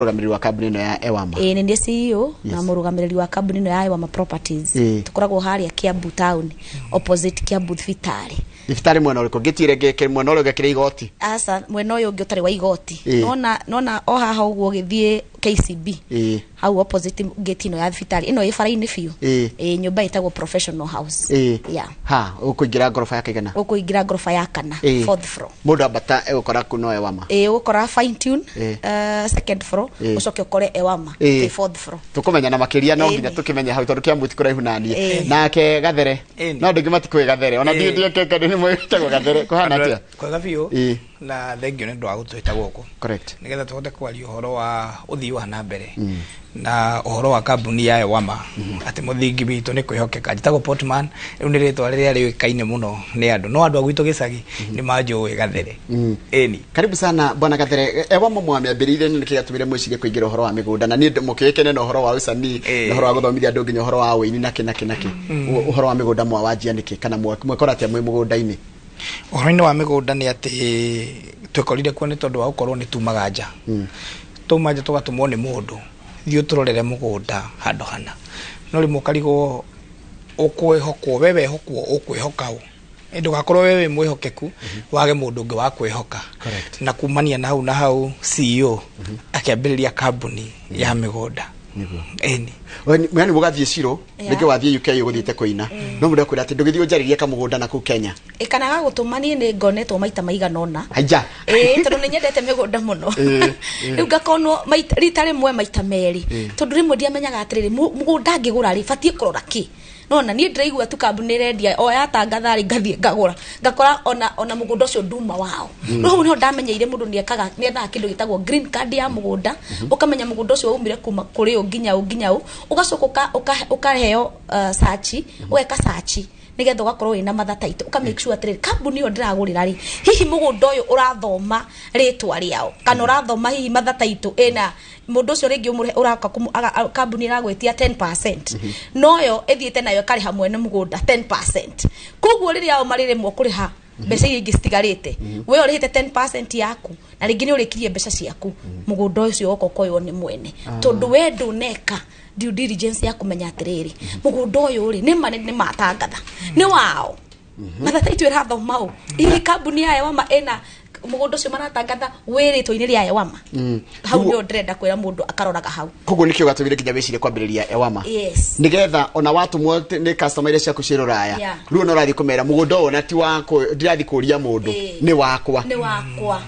murugamiriri wa kambuni no ya Ewama. Ni ndiye CEO na murugamiriri wa kambuni no ya Ewama Properties. Tukoragwo haria Kiambu town opposite Kiambu Thibitari. Thibitari mwena uriko gitire geke mwena urio gakire igoti. Asa mwena uyu ungi utari wa igoti. Nona o haha uguo githie KCB. Hau opposite gate ino ya thibitari. Ino ifara-ini fiu. Nyumba itagwo professional house. Yeah. Ha, ukuingira gorofa ya kaigana. Ukuingira gorofa ya kana, 4th floor. Mundu abata egukora kuno Ewama. Ukora fine tune second floor, ucoke ukore Ewama 4th floor. Tukumenya na makiria no nginya tukimenya hau tondu Kiambu tikuraihu nanie. Nake Gathere. No ndingimati kwe Gathere. Ona ndie keke ni mwitagwo Gathere. Kuhana atia? Kwega biu. Na thengio ndu agutwita guku. Correct. Nigetha tuhote kwaria uhoro wa uthii wa na mbere. Na uhoro wa kambuni ya Ewama ati muthingi witu ni kwihokeka njitagwo Portman riu ni ritwa riria riukaine muno ni andu no andu agwitu gicagi ni manjui Gathere. Eni karibu sana bwana Gathere. Ewama mwambiambiriire ni kigatumire mwicige kuingira uhoro wa migunda na ni mukikene na uhoro wa usani na uhoro wa guthomithia andu nginya uhoro wa wini naki uhoro wa migunda mwawajia niki kana mwekora atia mwi mugunda-ini. Uhoro-ini wa migunda ni ati twekorire kuo ni tondu wa gukorwo ni tumaga nja tumaja tugatumwo ni mundu thio turorere mugunda handu hana no rimwe karigo ukwihokwo wewe hokwo ukwihokau ndugakorwo wewe mwihokeku wage mundu ungi wa kwihoka na kumania na hau CEO akiambiriria kambuni ya migunda eni mwani mugathie ciro nige wathie UK uguthiite kuina no mundu akwira ati ndugithio njaririe kamugunda na ku Kenya kana ga gutumani ni ngonetwo maita maiganona haija tondu ni nyendete migunda muno riu ngakonwo rita rimwe maita meri tondu rimwe ndiamenyaga atiriri mugunda ngigura ri batie kurora ki nona ni ndiraigua tu kambuni rendia o yatangatha ri ngathie ngagura ngakora ona mugunda ucio nduma wao no ndamenyeire mundu ni ekaga ni etha kindu gitagwo green card ya mugunda ukamenya mugunda ucio umire kuma kuri nginya ugacoka ukaheo search weka search nigetha ugakorwo wina mathataito uka make sure atiriri kambuni yo ndiragurira ri hihi mugunda uyu urathoma ritwa riao kana urathoma hihi mathataito ena mundu ucio ringi uraka kambuni iragwetia 10% noyo ethiete nayo kari hamwe na mugunda 10%. Koguo riria mariremwo kuriha mbeca ingi citigarite we urihite 10% yaku na ringi ni urikirie mbeca ciaku mugunda ucio okokoyo ni mwene tondu we nduneka due diligence ya kumenya atiriri mugunda uyu ri ni matangatha ni wao mathataito irathoma u ili kambuni ya Ewama ena mugunda ucio maratangatha wiritwo-ini ria Ewama hau ndio ndrenda kwira mundu akaroraga hau koguo nikio gatumire kinya wicire kwambiriria Ewama nigetha ona watu mwo ni customer iria ciaku ciruraya riu no rathi kumera mugunda ona ti wako ndirathi kuria mundu ni wakwa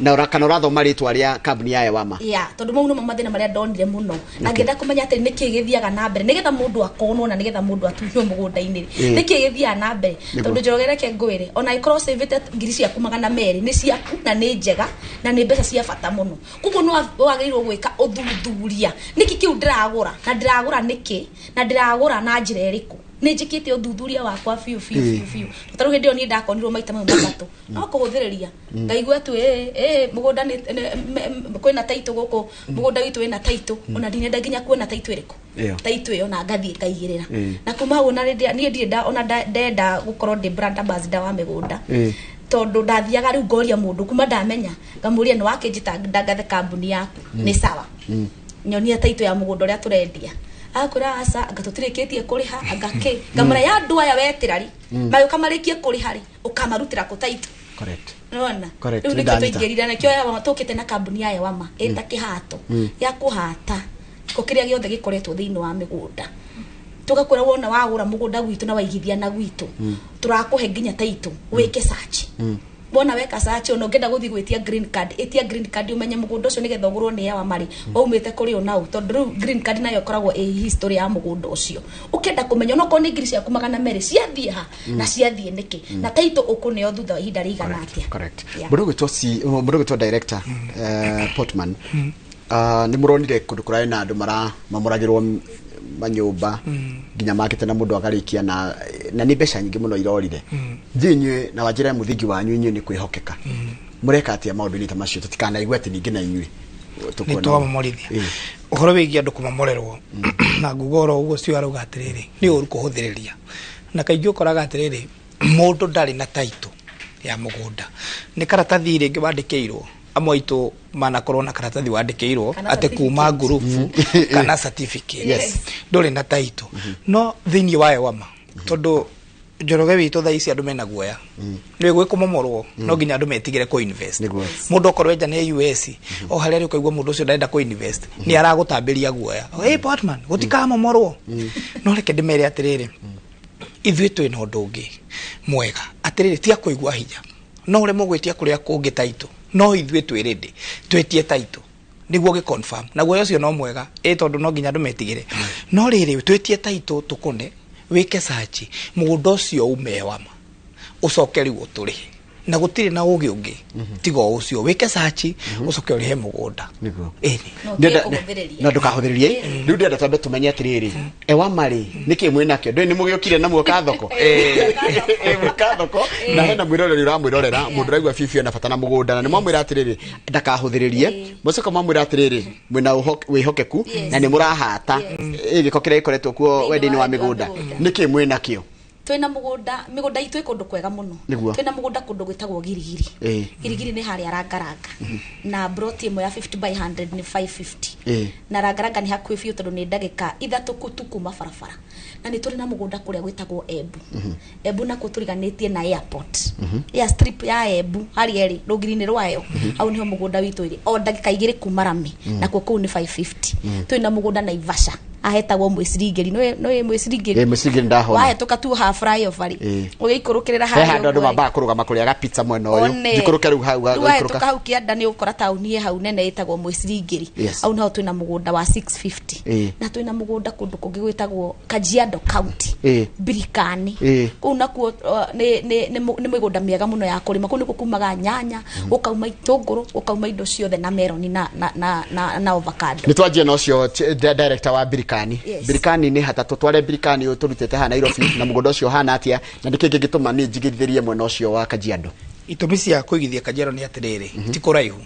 na urakana urathoma ritwa ria kambuni ya Ewama tondu mau no mathina maria ndonire muno na ngenda kumenya atiri niki githiaga na mbere nigetha mundu akonwo na nigetha mundu atunywo mugunda-ini niki githiaga na mbere tondu njorogere ke ngwire ona ikorwo savete ngiri ciaku magana meri ni ciaku na ni njega na ni mbeca cia bata muno kuguo no wagiriirwo gwika uthuthuria niki kiu ndiragura na ndiragura niki na ndiragura na njira iriku ni njikite uthuthuria wakwa fiu taru hindi oni ndakonirwo maita mau matatu no kuhuthiriria ngaigua tu mugunda ni kwina taito guku mugunda witu wina taito ona ndinenda nginya kuona taito iriku taito iyo na ngathie kaigirira na kuma ona ni ndie ona ndenda gukorwo ndi brand ambassador wa migunda tondu ndathiaga riu ngoria mundu kuma ndamenya ngamuria ni wakinjita ndangathe kambuni yaku ni sawa nyonia taito ya mugunda uria turendia akura asa agatutirikitie kuriha agake ngamara ya andu aya wetirari mayo kamarikie kuriha ri ukamarutira ku taito nona riu ni tuingirira na kio ya tukite na kambuni ya Ewama eta kihato ya kuhata ko kiria giothe gikoretwo thiini wa migunda tugakwira wona wagura mugunda gwitu na waigithia na gwitu turakuhe nginya taito wike search bona weka search ono ngenda guthi gwitia green card etia green card umenye mugunda ucio nigetha ugurwo ni Ewama ri umite kuri ona tondu green card nayo koragwo history ya mugunda ucio ukenda kumenya no ko ni ngiri ciaku magana meri ciathie ha na ciathie niki na taito ukuneo thutha wa ihinda rigana atia mudogo to director Portman ni muronire kundu kurai na andu mamuragirwo manyumba nginya makite na mundu agarikia na ni mbeca nyingi muno irorire thinywe na wajira muthingi wanyu inywe ni kwihokeka mureka atia maundu ni ta macio tutikana igwete ningi na inywe tukona mamorithia uhoro wigia andu kumamorerwo na ngugoro uguo cio aruga atiriri ni uru kuhuthiriria na kaingĩ ukoraga atiriri mundu ndari na taito ya mugunda ni karatathi ringi bandikirwo amwe itu manakorwo na karatathi wandikirwo ate kuma ngurubu kana certificate nduri na taito no thiini wa Ewama tondu Njoroge witu tha ici andu mena guoya ni gwikumomorwo no nginya andu metigire ko invest mundu okorwo enja ne US o haria ri ukaigwa mundu ucio ndenda ko invest ni aragutambiria guoya hey Portman gutikamomorwo no reke ndimere atiriri ithuĩ twĩ na ũndũ ũngĩ mwega atiriri tia kuigwa hinya no ure mugwitia kuria kungi taito no ithuĩ twĩ ready twetie taito niguo gi confirm na guoya ucio no mwega tondu no nginya andu metigire no riri twetie taito tukune wike search mugunda ucio ume Ewama ucoke riu uturihe na gutire na ugi ungi tigo ucio wike search ucoke urihe mugunda no ndukahuthiririe riu ndenda twambe tumenye atiriri Ewama ri niki mwe nakio ndoi ni mugiukire na muoka thoko muoka thoko na hena mwiroreri uramwirorera mundu raigwa fifio na fatana mugunda na ni mwamwira atiriri ndakahuthiririe mucoka mwamwira atiriri mwina wihokeku na ni murahata giko kire ikoretwo kuo wendini wa migunda niki mwe nakio twina migunda itu ikundu kwega muno twina mugunda kundu gwitagwo girigiri girigiri ni haria rangaranga na broti imwe ya 50 by 100 ni 550 na rangaranga ni hakuhi fiu tondu ni ndagika ithatu kutuku mabarabara na ni turi na mugunda kuria gwitagwo Embu Embu na kuturiganitie na airport ya strip ya Embu hari eri rugiri-ini rwayo au niho mugunda witu iri o ndagika 2 kuma Rami na kuo ni 550 twina mugunda Naivasha ahetagwo Mwicirigeri no Mwicirigeri Mwicirigeri ndahona wahetoka tu ha flyover ri ugiikurukirira ha handu andu mamba kurugama kuria ga pizza mwena uyu ngikuruke riu hau wahetoka hau kianda ni ukora tauni hau nene itagwo Mwicirigeri au naho twina mugunda wa 650 na twina mugunda kundu kungi gwitagwo Kajiado County Birikani kuu nakuo ni migunda miega muno ya kurima kuu nikuo kumaga nyanya ukauma itunguru ukauma indo ciothe na meloni na avocado ni twanjie no cio director wa Birikani ni hata tutware Birikani uturutete ha Nairobi na mugunda ucio hana atia na ndikenge gituma ni njigithirie mwena ucio wa Kajiado itumi cia kuigithia Kajiado ni atiriri ti kuraihu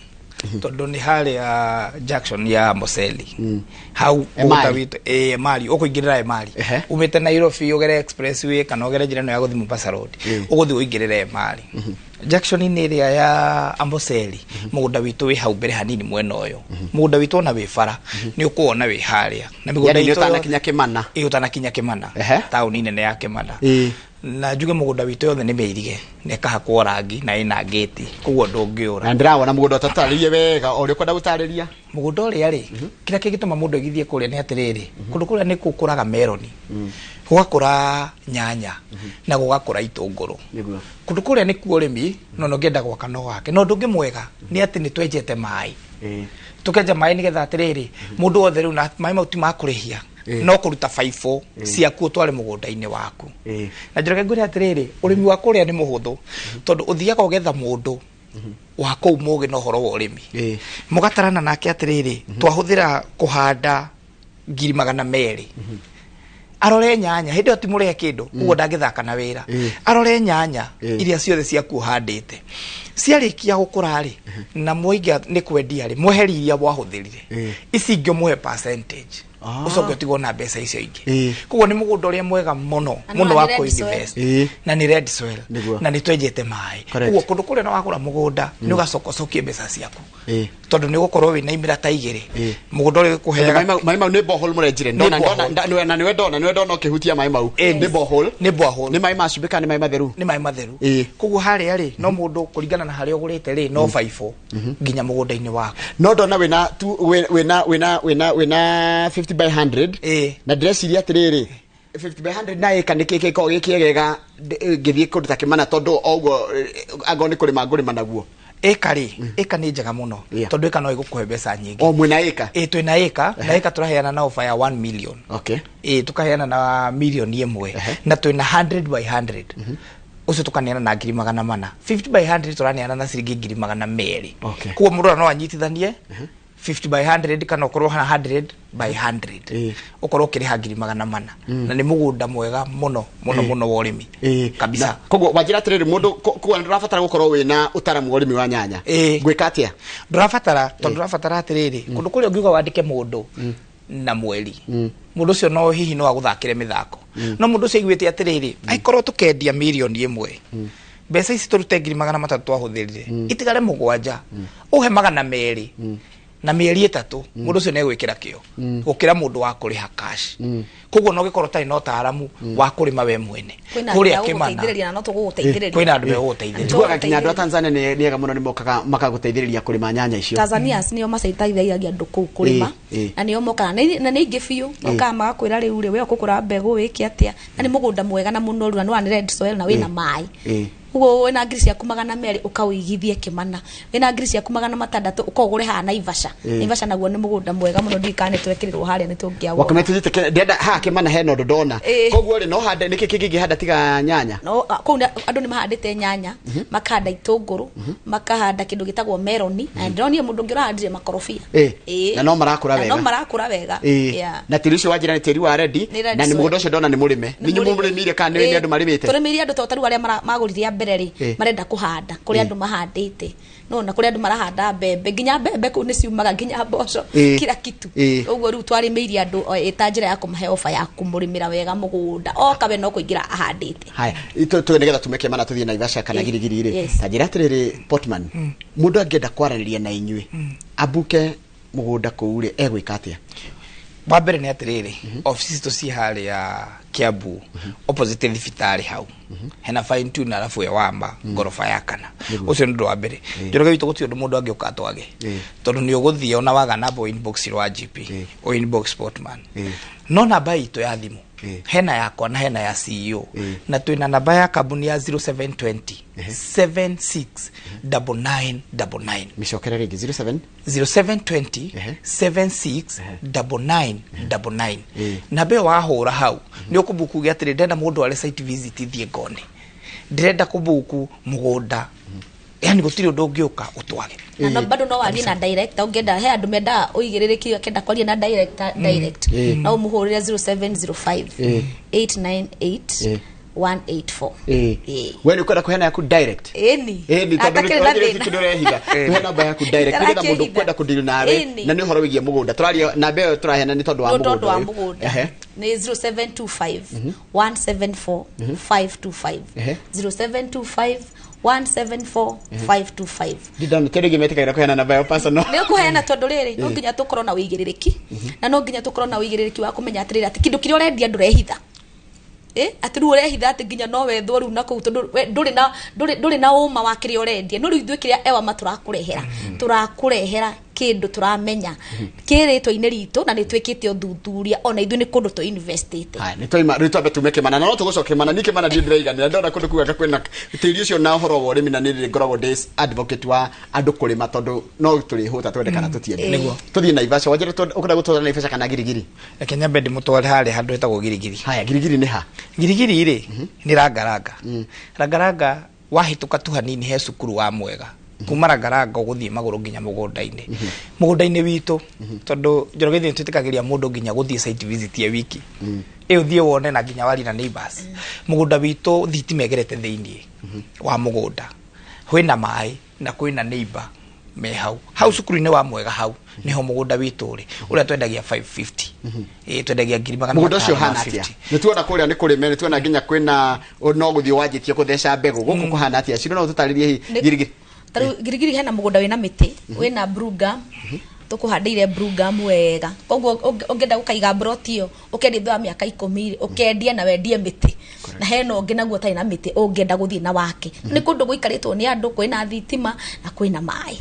tondu ni haria Jackson ya Amboseli hau mugunda witu Emali ukuingirira Emali umite Nairobi ugere expressway kana ugere njira no ya guthi Mombasa road uguthi uingirire Emali Jackson ni area ya Amboseli mugunda witu wi hau mbere hanini mwena uyu mugunda witu na wi bara ni ukuona wi haria na migunda yitu utanakinya Kimana utanakinya Kimana tauni nene ya Kimana na njuge mugunda witu yothe ni meirige ne kahakwo rangi na ina gate kuo ndungiura na ndirawona mugunda utataririe wega uri kwenda gutariria mugunda uri ari kira kigituma mundu agithie kuria ni atiriri kundu kuria ni kukuraga meloni gugakura nyanya na gugakura itunguru kundu kuria ni kuo rimi no ngenda gwaka no wake no ndungi mwega ni ati ni twenjete mai tukenja mai ni getha atiriri mundu othe riu na mai mauti makurihia no kuruta 5 ciaku tware mugunda-ini waku na Njoroge ngwire atiriri urimi wa kuria ni muhuthu tondu uthiaga ugetha mundu wa kou mugi no horo wa urimi mugatarana nake atiriri twahuthira kuhanda 200,000 arore nyanya hindi otimure kindu ugo ndangithaka na wira arore nyanya iria ciothe ciaku handite ciarikia gukura ri na muiga ni kwendia ri muheri iria bwahuthirire ici ingĩ muhe percentage ucoke tigo na mbeca icio ingi kugo ni mugunda uria mwega muno wa ku invest na ni red soil na ni twenjete mai kugo kundu kuria na wagura mugunda ni ugacokocokie mbeca ciaku tondu ni gukorwo wina imira ta igiri mugunda uri kuheaga mai mau ni borehole murenjire ndona ni wendona ukihutia mai mau ni borehole ni mai macubika ni mai matheru kugo haria ri no mundu kuringana na haria ugurite ri no 5 nginya mugunda-ini waku no ndona wina 50 by 100 na ndreciria atiriri 50 by 100 na eka nikike ko gikiegega ngithie kundu ta Kimana tondu oguo agoni kurima ngurima naguo eka ni njega muno tondu eka no igukuhe mbeca nyingi o mwina eka twina eka na eka turaheana na offer ya 1 million tukaheana na million imwe na twina 100 by 100 ucio tukaneana na 400,000 50 by 100 turaneana na ciringi 200,000 kuo mundu no anyitithanie 50 by 100 kana ukorwo 100 by 100 ukorwo kiriha 400,000 na ni mugunda mwega muno wa urimi kabisa koguo wajira atiriri mundu kuwa ndurafatara gukorwo wina utaramu wa urimi wa nyanya gwika atia ndurafatara atiriri kundu kuria ungiuga wandike mundu na mweri mundu ucio no hihi no aguthakire mithako no mundu ucio igwite atiriri aikorwo tukendia million imwe mbeca ici turute 300,000 twahuthirire itigare 7 uhe 200 na mieri 3 mundu ucio negwikira kio gukira mundu wa kuriha cash koguo no gikorwo tari no taaramu wa kurima we mwene kuria kimana kwina andu beguteithiriria tuaga kinya andu a Tanzania ni ega muno ni mokaga makaguteithiriria kurima nyanya icio. Tanzania nio maceithagia andu kuu kurima na nio mokaga na ni ingi biu mokaga magakwira riu ri we ukukura mbegu wiki atia na ni mugunda mwega na munoru na ni red soil na wina mai ugo wena ngiri ciaku 200 ukawigithie Kimana wena ngiri ciaku 600 ukogure ha Naivasha Naivasha naguo ni mugunda mwega muno ndikane twekirirwo haria ni tungia wakametujite ndenda ha Kimana he no ndona koguo ri no hande niki kigi handa tiga nyanya no ko andu ni mahandite nyanya makahanda itunguru makahanda kindu gitagwo meloni na ndronie mundu ngirahandire makorofia na no marakura wega na tiri ucio wajira ni tiri wa ready na ni mugunda ucio ndona ni murime ni nyumurimire kana ni andu marimite turimire andu totaru aria maguririe bereri marenda kuhanda kuri andu mahandite no na kuri andu marahanda mbembe nginya mbembe ku ni ciumaga nginya mboco kila kitu uguo riu twarimirie andu etanjira ya kumuhe offer ya kumurimira wega mugunda o kabe no kuingira ahandite haya ito nigetha tumeke mana tuthie Naivasha kana girigiri ri tajira atiriri Portman mundu angenda kwaraniria na inyui abuke mugunda ku ri egwika atia wambere ni atiriri office to si hali ya Kiambu opposite thibitari hau hena fine tune alafu wamba gorofa ya kana ucio ndu wa mbere njoroge witu gutio ndu mundu angiuka atwage tondu ni uguthia ona waga nabo inbox rwa GP o inbox Portman no namba itu ya thimu hena yakwa na hena ya CEO na twina namba ya kambuni ya 0720 769999 mishokera rigi 0720 769999 na be wahura hau ni ukubuku giatire ndenda mundu ale site visit thie ngone ndirenda kubuku mugunda yani gutiri undu ungiuka utwage na no bado no wali na director ungenda he andu menda uigiririki kenda kwaria na director direct na umuhurire 0705 898 184 wewe ukwenda kuhena yaku direct ni atakire kidore higa kuhena namba yaku direct ngira mundu kwenda kudili nawe na ni horo wigie mugunda turaria namba yo turahena ni tondu wa mugunda ni 0725 174 525 0725 174-525 Didon kerege metika ira kuhena namba yo personal ne kuhena tondu riri no nginya tukorwo na uigiririki na no nginya tukorwo na uigiririki wa kumenya atirira ati kindu kiri urendia ndurehitha atiru urehitha ati nginya no wethwo ru na ku tondu nduri na uma wa kiri urendia no ru ithu kiria ewa turakurehera kindu turamenya kiritwo ine ritu na nitwikite uthuthuria ona ithu ni kundu to investite hai ni toima ritu abe tumeke mana no tugucoke mana nike mana ndiraigana na ndona kundu kuga kwena tiri ucio na horo wa rimi na ni ngoragwo days advocate wa andu kurima tondu no turi huta twende kana tutiende niguo tuthie Naivasha wajira ukunda gutwara Naivasha kana girigiri Kenya bedi mutware hali handu etagwo girigiri haya girigiri ni ha girigiri ire ni rangaraga rangaraga wahituka tu hanini he cukuru wa mwega kuma rangaraga uguthie maguru nginya mugunda-ini witu tondu njoroge twitikagiria mundu nginya guthie site visit ya wiki uthie wone na nginya wari na neighbors mugunda witu thitimegerete thiini wa mugunda hwina mai na kwina neighbor me hau cukuru-ini wa mwega hau niho mugunda witu ri uria twendagia 550 twendagia 550 mugunda ucio hana atia ni tuona kuria ni kuri mene tuona nginya kwina no guthio wanjitie kutheca mbegu guku kuhana atia ciro no tutaririe girigiri taru girigiri hena mugunda wina miti wina bruga tukuhandeire bruga mwega koguo ungenda gukaiga brotio ukendi thwa miaka 10 ukendia na wendie miti na heno ungi naguo tai na miti ungenda guthie na wake ni kundu guikaritwo ni andu kwina thitima na kwina mai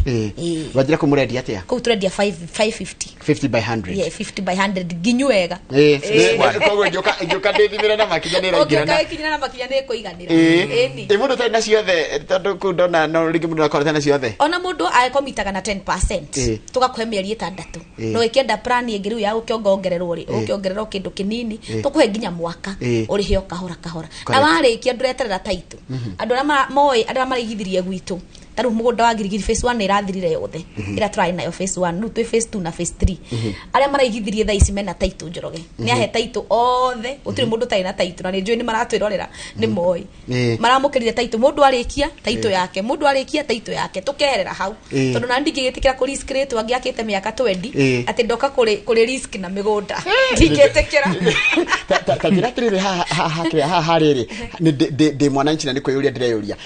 wajira kumuredia atia ko turedia 550 50 by 100 yeah 50 by 100 ginyu wega koguo njoka ndithimira na makinya ni raigirana okay kinya na makinya ni kuiganira ni mundu tai na ciothe tondu kundona no ringi mundu akorete na ciothe ona mundu akomitaga na 10% tugakuhe mieri 6 no ikienda plan ingiru ya ukiongererwo ri ukiongererwo kindu kinini tukuhe nginya mwaka urihio kahora na warikia ndureterera taitu andu ara moi andu ara marigithirie gwitu taru mugunda wa girigiri phase 1 irathirire yothe ira try nayo phase 1 nu twi phase 2 na phase 3 aria maraigithirie tha ici mena title Njoroge ni ahe title othe utiri mundu tari na title na ni njui ni maratwirorera ni moi maramukirire title mundu arikia title yake mundu arikia title yake tukeherera hau tondu na ndingigitikira ku risk rate wangiakite miaka 20 ati ndoka kuri risk na migunda ndingitikira tajira tirire ha riri ni de mwananchi na ndikoyuria ndireyuria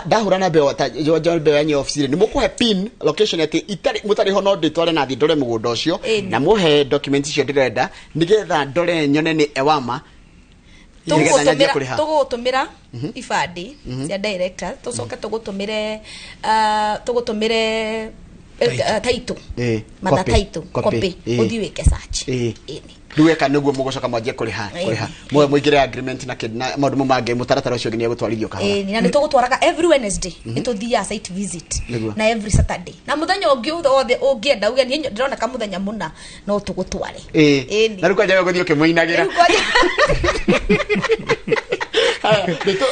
ndahura na mbeo George mbeo yanyu office ni mukuhe pin location ati itari mutari hono nditware na thindore mugunda ucio na muhe document icio ndirenda nigetha ndore nyone ni ewama tugutumira ifadi cia director tucoke tugutumire title mata title copy uthi weke search duweka niguo mugocoka mwanjie kuriha muigire agreement na kidna maundu mange mutaratara ucio ngiye gutwarithio kawa na nitugutwaraga every Wednesday nituthia site visit na every Saturday na muthenya ungi othe ungienda uge ni ndirona ka muthenya muna no tugutware na ruko njaga guthio kimuinagira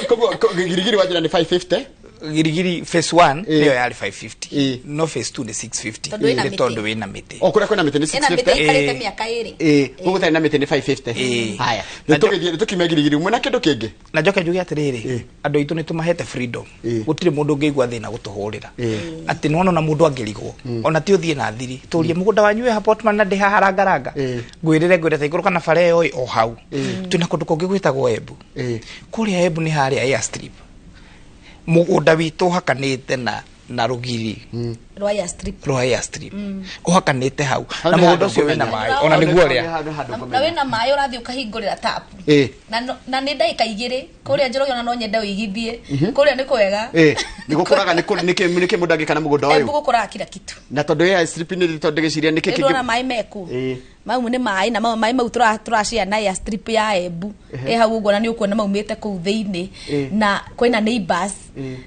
kogo girigiri wajira ni 550 girigiri phase 1 niyo yari 550 no phase 2 ni 650 tondu wina miti okura kwena miti ni 650 karete miaka iri gugutari na miti ni 550 haya nitugithie tukime girigiri mwe kindo kingi na njoke njuge atiriri andu itu ni tumahete freedom gutire mundu ngeigwa thina gutuhurira ati nono na mundu angirigwo ona ti uthie na thiri turie mugunda wanyu we Portman na ndiha harangaranga ngwirire ta iguru kana bare yo o hau tuna kundu kungi gwitagwo Embu kuria Embu ni haria airstrip mugunda witu hakanite na rugiri Royal Strip uhakanite hau na mugunda ucio wina mai ona niguo ria na wina mai urathi ukahingurira tap na ni ndaika igiri kuria Njoroge ona no nyenda uigithie kuria ni kwega nigukuraga niki mudagi kana mugunda uyu gukuraga kila kitu na tondu ya strip ni tondu giciria niki kingi na mai meku mau ni mai na mai mau turashia na ya strip ya Embu hau uguo na ni ukuona maumite ku thiini na kwina neighbors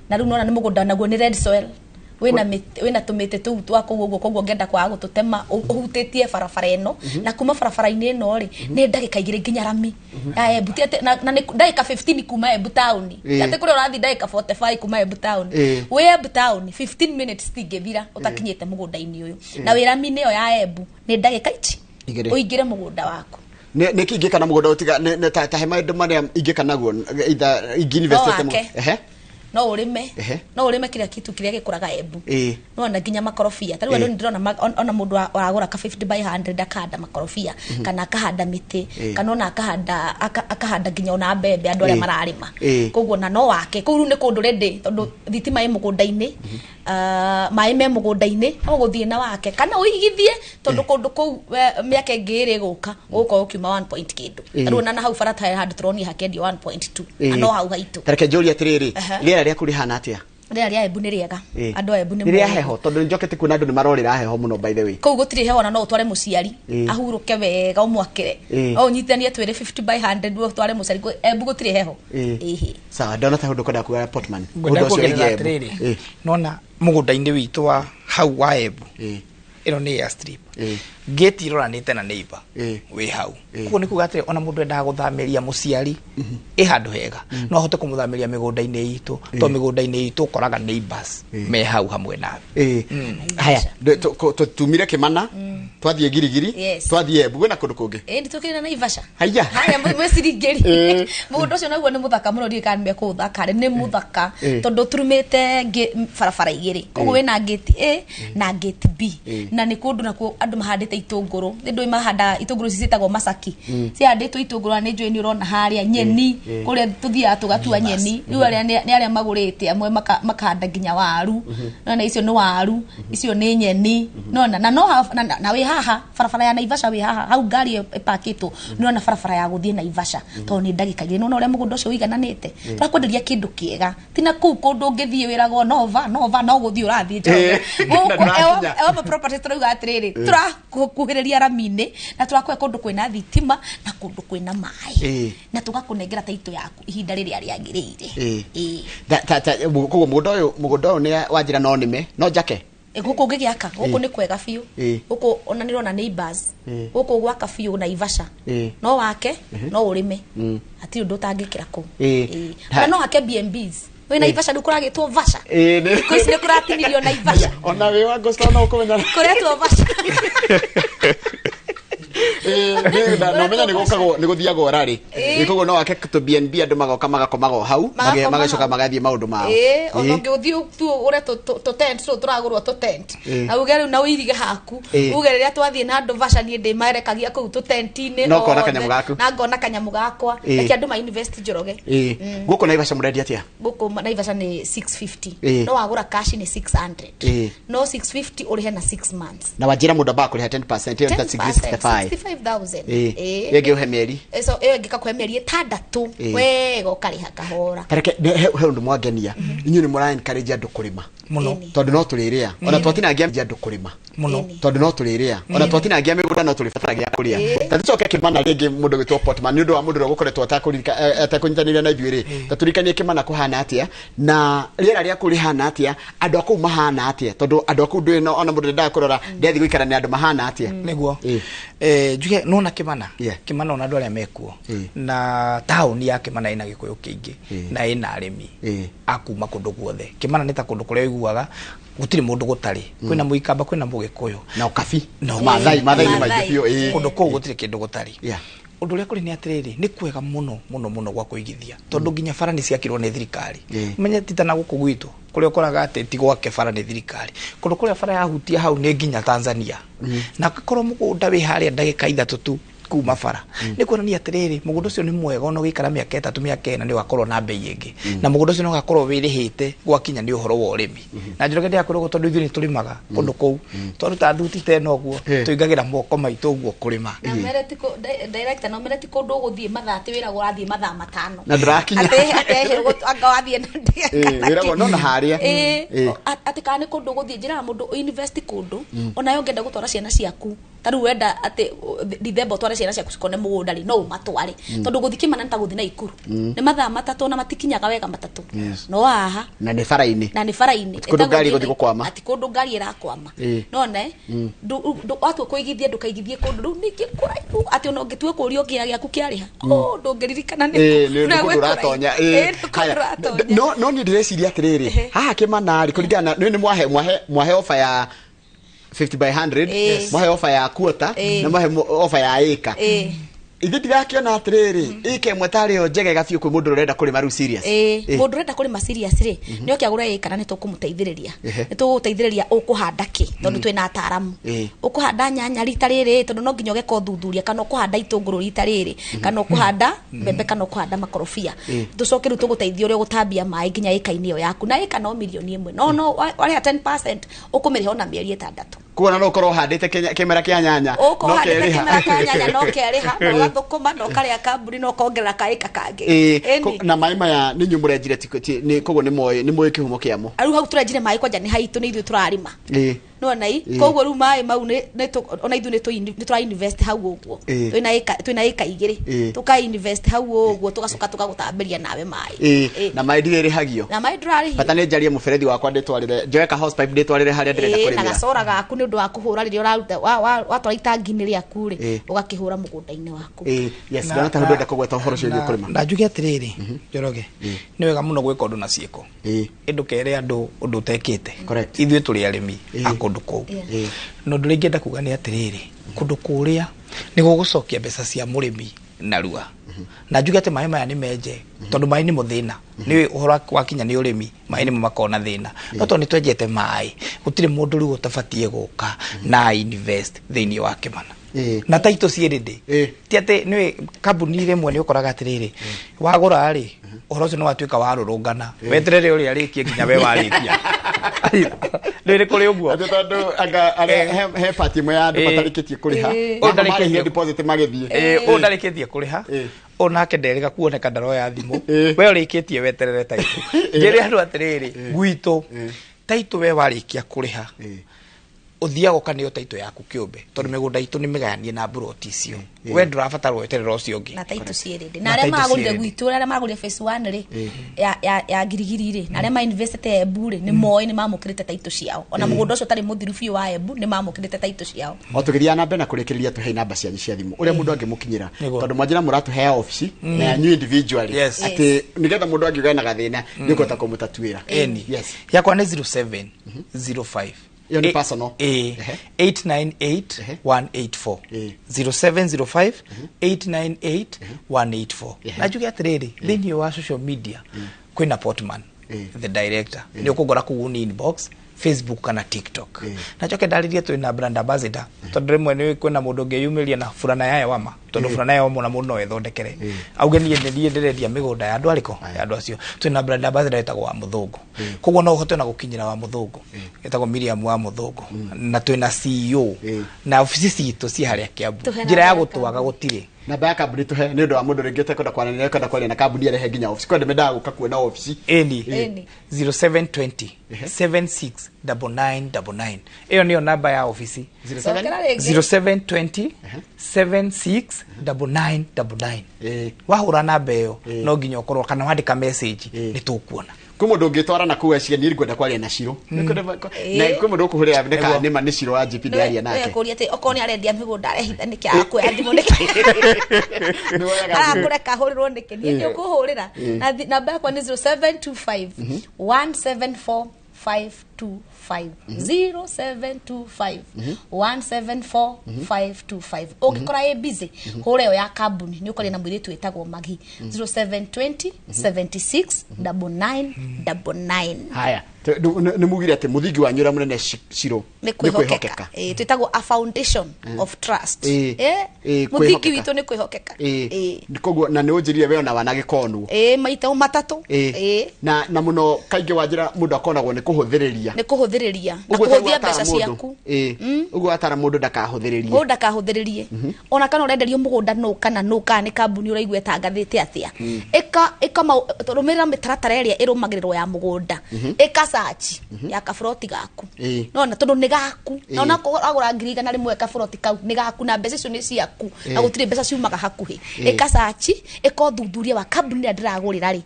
na riu nona ni mugunda naguo ni red soil wena tumite tu twako uguo koguo ngenda kwa gututema uhutitie barabara eno na kuma barabara-ini eno ri ni ndagika igire nginya Rami Embu na ndagika 15 kuma Embu town ate kuri urathi ndagika 45 kuma Embu town we Embu town 15 minutes tingithira utakinyite mugunda-ini uyu na we Rami niyo ya Embu ni ndagika ichi uingire mugunda waku ne kingika na mugunda utiga ta hema ndu maria ingika naguo either university no urime kila kitu kiria gikuraga Embu no na nginya makorofia tari ndo ndirona ona mundu aragura ka 50 by 100 akahanda makorofia kana akahanda miti kana ona akahanda nginya ona mbembe andu aria mararima koguo na no wake kuru ni kundu rendi tondu thitima i mugunda-ini mai me mugunda-ini no guthie na wake kana uigithie tondu kundu ku miaka ngiri guka guko ukiuma 1 kindu tari ona na hau barata handu turoni hakendi 1.2 ano hau haitu tareke njuri atiriri ria ria kurihana atia ria Embu ni riega andu Embu ni ria heho tondu njokete kuna andu ni marorira heho muno by the way kou gutiri heho na no utware muciari ahuruke wega umwakire o nyitania twire 50 by 100 utware muciari Embu gutiri heho sawa ndona ta hundu koda kuga Portman undu ucio ri nona mugunda-ini witu wa hau wa Embu ino ni ya strip gate iroranite na neighbor we hau kuo ni kuga atire ona mundu endaga guthamiria muciari handu hega no ahote kumuthamiria migunda-ini itu to migunda-ini itu koraga neighbors me hau hamwe na haya tumire Kimana twathie girigiri twathie Embu na kundu kungi ndi tukira na Ivasha haya mwesiringeri mundu ucio naguo ni muthaka muno ri kanime ku thaka ni muthaka tondu turumite barabara igiri koguo wina gate A na gate B na ni kundu nakuo andu mahandite itunguru ndu mahanda itunguru cicitagwo Masaki cihanditwo itunguru ni njui ni urona haria nyeni kuria tuthia tugatua nyeni riu aria ni aria magurite amwe makahanda nginya waru na icio ni waru icio ni nyeni nona na no na we haha barabara ya Naivasha we haha hau ngari ipakitwo nona barabara ya guthie Naivasha to ni ndagika igiri nona uria mugunda ucio wigananite turakwenderia kindu kiega tina kuu kundu ngithie wirago nova no guthie urathie Njoroge ewa property turauga atiriri turakuhiriria Rami-ini na turakwe kundu kwina thitima na kundu kwina mai na tugakunengera taito yaku ihinda riria riagirire koguo mugunda uyu ni wanjira no nime no njake guku ngigiaka guku ni kwega biu guku ona nirona neighbors guku gwaka biu na Ivasha no wake no urime ati undu utangikira ku no wake BNBs we Naivasha ndukuragitwo Vasha ni kwisi ndukuratinirio Naivasha ona we wa Agosto no kumenya kuretwo Vasha no menya ni guthiaga orari ikogo no ake to BNB andu magoka magakomago hau magacoka magathie maundu mao ono ngiuthi tu ure to tent tu turagurwo to tent na ugere na uirige haku ugere ria twathie na andu Vasha ni ndi marekagia ku to tent-ini no kona kanyamu gaku na ngona kanyamu gakwa eki andu ma invest Njoroge guko Naivasha murendi atia guko Naivasha ni 650 no wagura cash ni 600 no 650 urihe na 6 months na wajira mundu ba kuriha 10% hiyo ta 65,000 yege uhe mieri so ngikakuhe mieri 6 wega ukariha kahora kareke he undu mwangenia inyu ni mura encourage andu kurima muno tondu no turiria ona twatinagia andu kurima muno tondu no turiria ona twatinagia migunda no turibataragia kuria tatucoke kimana ringi mundu gitwo Portman ni undu wa mundu rogukoretwo atakunyitaniria na ithuiri taturikanie kimana kuhana atia na riera ria kuri hana atia andu aku mahana atia tondu andu aku ndu no ona mundu nda kurora ndethi guikara ni andu mahana atia niguo juge nona kimana kimana ona andu aria mekuo na town ya kimana ina gikuyu kingi na ina arimi akuma kundu guothe kimana ni ta kundu kuria iguaga gutiri mundu gutari kwina muikamba kwina mugikuyu na ukafi no mathai ni maithio kundu kou gutiri kindu gutari undu ria kuri ni atiriri ni kwega muno gwa kuigithia tondu nginya bara ni ciakirwo ni thirikari menye titana guku gwitu kuria ukoraga ati ti gwake bara ni thirikari kundu kuria bara yahutia hau ni nginya Tanzania na korwo mugunda wi haria ndagika 3 tu kuma bara ni kuonania atiriri mugundo ucio ni mwega ono gikara miaka 3 miaka 4 ni wakorwo na bei ingi na mugundo ucio no gakorwo wirihite gwakinya ni uhoro wa urimi na Njoroge ndi akorwo tondu ithuĩ ni turimaga kundu kou tondu ta thuti teno guo tuingagira moko maitu uguo kurima na mere tiko director no mere tiko ndu guthie mathaa ti wira gurathie mathaa 5 na ndirakinya ate anga wathie na ndia wira no na haria ati kana kundu guthie njira mundu invest kundu ona yo ngenda gutwara ciana ciaku taru wenda ati December tware ciana ciaku cikone mugunda ri no umatware tondu guthikimana ntaguthi na ikuru ni mathaa 3 na matikinyaga wega 3 no aha na ni faraini kundu ngari guthi gukwama ati kundu ngari irakwama none watu kuigithia ndukaigithie kundu niki kuraihu ati ono ngitue kurio kia giaku kiariha ndungiririkana ni na gwetonya no ni ndireciria atiriri haha kimana ri kuringana ni mwahe offer ya 50 by 100 mwahe offer ya quarter na mwahe offer ya acre ithe ndirakiona atiriri ike mwetari o njege gafiu kwi mundu urenda kurima ru serious mundu urenda kurima serious ri ni okiagura ikara ni tukumuteithiriria ni tuguteithiriria ukuhanda ki tondu twina ataramu ukuhanda nyanya rita riri tondu no nginya ugeka uthuthuria kana ukuhanda itunguru rita riri kana ukuhanda mbembe kana ukuhanda makorofia tucoke ru tuguteithia uri gutambia mai nginya ika-ini yo yaku na ika no milioni 1 no wale 10% ukumiriha ona mieri 6 kuona no korwo handite kimera kia nyanya no keriha kimera kia nyanya no keriha no thukuma no karia kambuni no kongerera kaika kangi na mai maya ni nyumurenjire ni kogo ni moyo kihumo kiamo aru hau turenjire mai kwanja ni haitu ni ithu turarima no nai kogo ru mai mau ni ona ithu ni tura invest hau uguo twina ika igiri tuka invest hau uguo tugacoka tugagutamberia nawe mai na mai ndire hagio na mai ndurari bata ni njarie muferethi wakwa nditwarire njoeka house pipe nditwarire haria ndirenda kurimira na gacora gaku ni undu wa kuhura riria uraruta watwara itangi-ini riaku ri ugakihura mugunda-ini waku yes na ta ndenda kugweta uhoro cio kurima na njuge atiriri Njoroge ni wega muno gwika undu na ciiko indu kere andu undu utekite ithuĩ turi arimi akundu kou no ndu ringenda kuga ni atiriri kundu kuria ni gugucokia mbeca cia murimi na rua na njuge ati mai maya ni menje tondu mai ni muthina ni uhoro wakinya ni urimi mai ni makona thina no tondu twenjete mai gutire mundu riu utabatie guka na invest thiini wa kimana na taito cierinde ti ati ni kambuni rimwe ni ukoraga atiriri wagura ri uhoro ucio no watuika warurungana weterere uri arikie nginya we warikia riri kuri uguo ati tondu anga he party mwe ya andu matarikitie kuriha ndarikitie deposit magithie ndarikitie kuriha onake nderega kuoneka ndaro ya thimu we urikitie weterere taito njiri andu atiriri gwitu taito we warikia kuriha uthiaga kanio taito yaku kiumbe tondu migunda itu ni migayanie na broti icio we ndurabatara weterera ucio ungi na taito cierende na aria magurire gwitu aria magurire phase 1 ri ya girigiri ri na aria ma investete Embu ri ni moi ni mamukirite taito ciao ona mugunda ucio tari muthiru biu wa Embu ni mamukirite taito ciao otugithia na mbena kurikiria tuhe namba cianyu cia thimu uria mundu angimukinyira tondu mwanjira muratuhe office na yanyu individually ati nigetha mundu angiuga na gathina nikota kumutatuira yes yakwa ni 07 05 Iyo ni personal. 898-184. 0705 898-184. Najuge atiriri thini wa social media kwina Portman the director ni ukugora ku inbox Facebook kana TikTok. Nachoke ndaririe twina brand ambassador tondu rimwe ni kwina mundu ngeyumiria na furana ya wama tondu furana ya wama muno ethondekere auge nie ndirendia migunda ya andu ariko ya andu acio twina brand ambassador etagwo wa Muthungu koguo no uhote na gukinyira wa Muthungu etagwo Miriam wa Muthungu na twina CEO na ofisi citu ci haria Kiambu njira ya gutwaga gutire namba ya kambuni tuhe ni ndu wa mundu ringite kwenda kwaranira kwenda kwaria na kambuni arehe nginya office kwenda mendaga guka kuona office eni 0720 769999 iyo niyo namba ya office 0720 769999 wahura namba iyo no nginya ukorwo kana wandika message ni tukuona kumo ndungitwara na kuwa cia ni ngwenda kwaria na Ciro na kumo ndukuhuria ndeka nima ni Ciro wa GP aria nake kuria ati okoni arendia migunda arehitha niki akwe athimu niki kureka hurirwo niki ni ukuhurira na namba yakwa ni 0725 174 525 0725 174 525 ungikora ye busy hore yo ya kambuni ni ukori na mwiritu etagwo Magi 0720 76 9999 haya ni mugire ati muthingi wa nyura munene Ciro ni kwihokeka twitagwo a foundation of trust muthingi witu ni kwihokeka koguo na ni unjirire we na wana gikonu maita matatu na muno kaingi wanjira mundu akonagwo ni kuhuthiriria na kuhuthia mbeca ciaku uguo atara mundu ndakahuthiririe ona kana urenderio mugunda no kana ni kambuni uraigwe tangathite atia eka rumira mitaratara iria irumagirirwo ya mugunda eka search ya kafroti gaku nona tondu ni gaku nona agura ngiriga na rimwe kafroti kau ni gaku na mbeca icio ni ciaku na gutire mbeca ciumaga hakuhi eka search eka thuthuria wa kambuni ya ndiragurira ri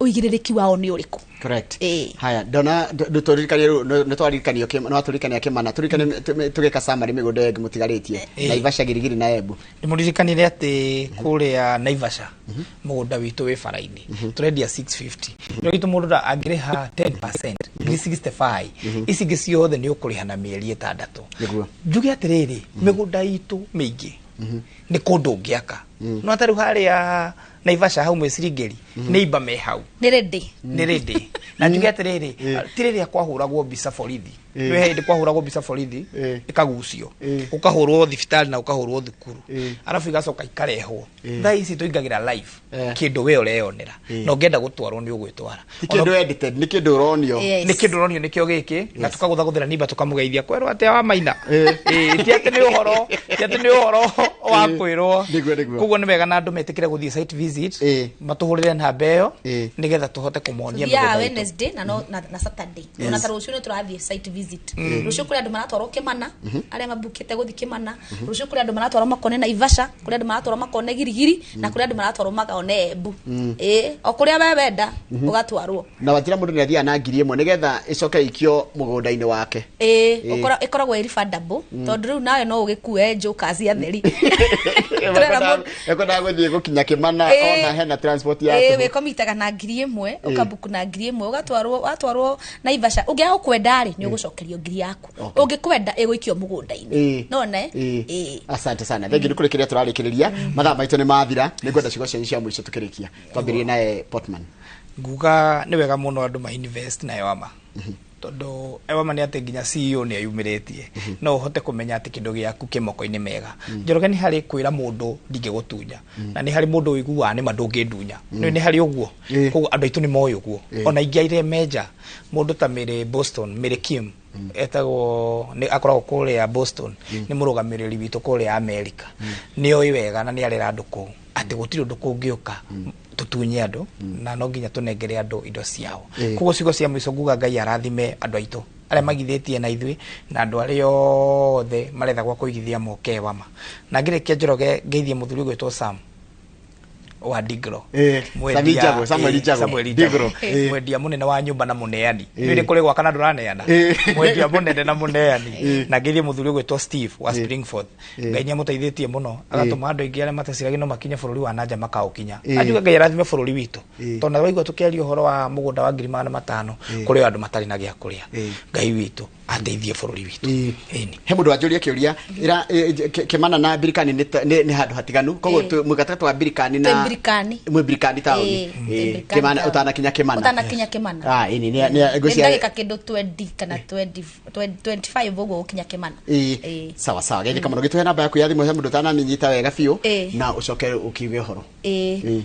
uigiririki wao ni uriku correct haya ndona nitwarikania kimana tugeka summary migunda yengi mutigaritie Naivasha girigiri na Embu ndimurikanire ati kuria Naivasha mugunda witu wi faraini turendia 650 no gitu mundu angiriha 10% 65 isi giciothe ni ukuriha na mieri 6 njuge atiriri migunda itu mingi ni kundu ngiaka no ataru haria Naivasha hau mwesirigeri neighbor me hau ni ready na njuge atiriri tiriri kwahuragwo bisa borithi we hindi kwahuragwo bisa borithi ikagucio ukahurwo thibitari na ukahurwo thukuru arafu igacoka ikarehwo thaa ici tuingagira live kindu we ureyonera no ngenda gutwarwo ni ugwitwara kindu edited ni kindu uronio nikio giki na tukaguthaguthira nimba tukamugeithia kwerwo ati wa maina ti ati ni uhoro wa kwirwo kuguo ni wega na andu metikire guthie site visit matuhurire namba iyo nigetha tuhote kumuonia ya Wednesday na Saturday na tarucio ni turathie site visit rucio kuri andu maratwarwo Kimana aria mabukite guthie Kimana rucio kuri andu maratwarwo makone Naivasha kuri andu maratwarwo makone Girigiri na kuri andu maratwarwo makone Embu o kuria we wenda ugatwarwo na watira mundu ni athia na ngiri imwe nigetha icoke ikio mugunda-ini wake ikoragwo refundable tondu riu nawe no ugikue jokers ya theri ekona guthie gukinya Kimana ona hena transport ya we komitaga na ngiri imwe ukabuku na ngiri imwe ugatwarwo Naivasha ungia ukwenda ri ni ugucokerio ngiri yaku ungikwenda iguikio mugunda-ini none asante sana thengi nikurikiria turarikiriria mathaa maitu ni mathira ni kwenda cigo cia mwisho tukirikia twambirie naye Portman nguga ni wega muno andu ma invest na Ewama tondu Ewama ni ati nginya CEO ni ayumiritie no uhote kumenya ati kindu giaku kimoko-ini mega Njoroge ni hari kwira mundu ndingigutunya na ni hari mundu wiguwa ni mandungindunya ni hari uguo koguo andu aitu ni moyo uguo ona ingiaire meja mundu ta Mary Boston Mary Kim etagwo ni akoragwo kuria Boston ni murugamiriri witu kuria America ni oi wega na ni arera andu ku ati gutiri undu kungiuka tutunye andu na no nginya tunengere andu indo ciao koguo cigo cia mwico nguga Ngai arathime andu aitu arĩa magithĩtie na ithuĩ na andũ arĩa othe maretha gwa kũigithia moke Ewama. Na ngĩrĩkia Njoroge ngeithie mũthuri gwĩtwo Sam wa Digro. Samuel Digro. Mwendia munene wa nyumba na muneani. Nĩ kũrĩ gwaka na ndũraneana. Mwendia munene na muneani. Na ngĩthie mũthuri gwĩtwo Steve wa Springford. Ngai nĩ mũteithĩtie mũno. Agatũma andũ aingĩ arĩa mataciragio no makinye bũrũri wa nanja makaũkinya. Anjuga Ngai arathime bũrũri witũ. Tondũ waigua tũkĩaria ũhoro wa mũgũnda wa 5,000 kũrĩ andũ matarĩ na gĩa kũrĩa. Ngai witũ ateithie bũrũri witũ. He mũndũ anjũria kĩũria Kĩmana na Birikani nĩ handũ hatiganu. Koguo mũgatagatĩ wa Birikani na Birikani taũni. Kĩmana utanakinya Kĩmana. Ini ndagĩka kĩndũ 20 kana 25 ũguo ũkinya Kĩmana. Sawa sawa. Gĩthĩ Kamano gĩtũhe namba yaku ya thimũ he mũndũ ũtanamenyita wega biũ na ũcoke ũkiuge ũhoro.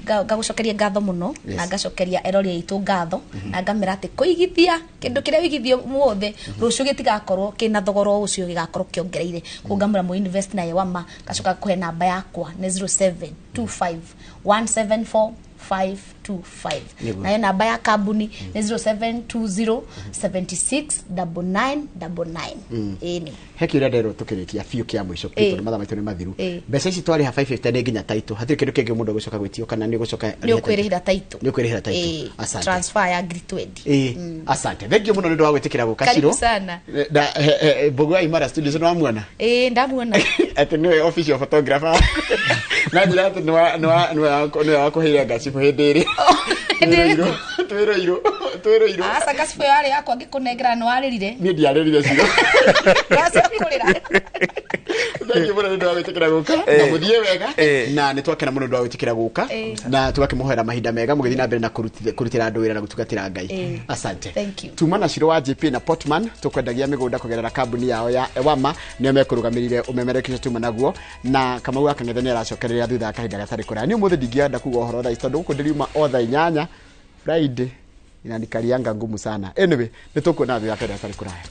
Ngagũcokeria ngatho mũno na ngacokeria eroria itũ ngatho na ngamera atĩ kũigithia kĩndũ kĩrĩa wigithio muothe rũciũ gĩtigakorwo kĩna thogora ũcio gĩgakorwo kĩongereire. Kũngamũra mu invest na Ewama gacoka kũhe namba yakwa nĩ 0725 174 nayo namba ya kambuni ni 0720769999. He kĩũria nderwo tũkĩrĩkia biũ kĩa mũico kĩtũ mathaa maitũ nĩ mathiru. Mbeca ici twari ha 550 nĩ nginya taitũ. Hatirĩ kĩndũ kĩngĩ mũndũ gũcoka gwĩtio kana nĩ gũcoka nĩ ũkwĩrĩhĩra taitũ. Nĩ ũkwĩrĩhĩra taitũ. Asante. Transfer ya ngiri 20. Asante. Thank you mũno nĩ ũndũ wa gwĩtĩkĩra gũka Ciro. Karibu sana. Mbũgũ Imara Studios nĩ wamuona? Ndamuona. Atĩ nĩwe official photographer. Na njĩra atĩ nĩ wa kũheira gacibu hĩndĩ ĩrĩ. Twĩrĩirwo. Asa gacibu yari yakwa ngĩkũnengera nĩ warĩrire. Niĩ ndiarĩrire Ciro. Gacibu kũrĩra. Thank you mũno nĩ ũndũ wa gwĩtĩkĩra gũka. Na mũthiĩ wega na nĩ twakena mũno nĩ ũndũ wa gwĩtĩkĩra gũka na tugakĩmũhoera mahinda mega mũgĩthiĩ na mbere na kũrutĩra andũ wĩra na gũtungatĩra Ngai. Asante. Tuma na Ciro wa JP na Portman tũkwendagia mĩgũnda kũgerera kambuni yao ya Ewama nĩo mekũrũgamĩrĩire ũmemerekia Tuma naguo na Kamau Akang'ethe nĩ aracokereria thutha wa kahinda gatarĩ kũraya. Nĩ ũmũthĩ ndingĩenda kuga ũhoro thaa ici tondũ gũkũ ndĩriuma o thaa 8 Friday inanikalianga ngumu sana. Anyway, nĩ tũkuona thutha wa kahinda gatarĩ kũraya.